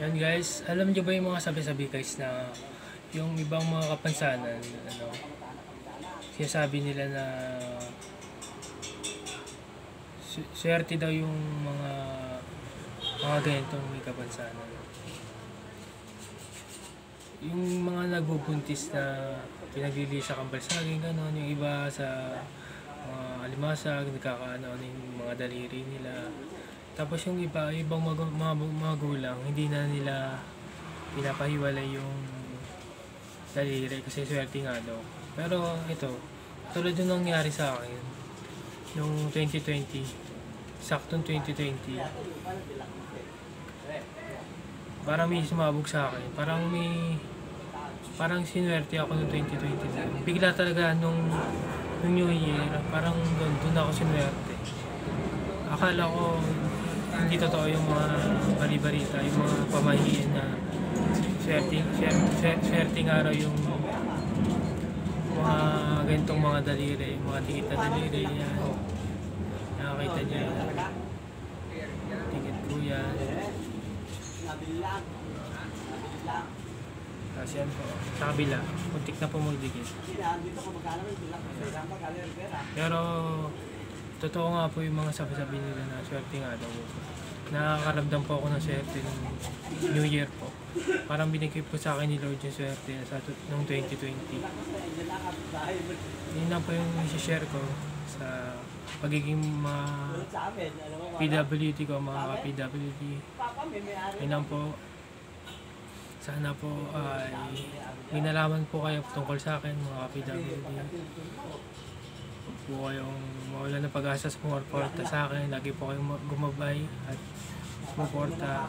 Yan guys, alam nyo ba yung mga sabi-sabi guys na yung ibang mga kapansanan, sinasabi nila na swerte daw yung mga ganitong may kapansanan. Yung mga nagbubuntis na pinaglili sa kampalsaging gano'n, yung iba sa mga alimasag, nagkakaano yung mga daliri nila. Tapos yung ibang magulang, hindi na nila pinapahiwalay yung daliri kasi swerte nga daw. Pero ito, tulad yung nangyari sa akin noong 2020, saktong 2020, parang may sumabog sa akin. Parang sinwerte ako noong 2020. Bigla talaga nung New Year, parang doon ako sinwerte. Akala ko hindi totoo yung mga balibarita, yung mga pamahiin na swerte nga raw yung mga ganitong mga daliri, mga dikit na daliri yan. Nakakita niya yan. Dikit po yan. Kasi yan po, sa kabila, muntik na po magdikit. Pero totoo nga po yung mga sabi-sabi nila na swerte nga daw. Nakakaramdam po ako ng swerte ng New Year po. Parang binigay po sa akin ni Lord yung swerte noong 2020. Yun lang po yung isi-share ko sa pagiging mga PWD ko, mga PWD. Yun lang po. Sana po ay may nalaman po kayo tungkol sa akin, mga PWD. Huwag po kayong mawala ng pag-asa sa pumuporta sa akin. Lagi po kayong gumabay at pumuporta.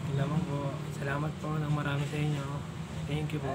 Yun lamang po. Salamat po ng marami sa inyo. Thank you po.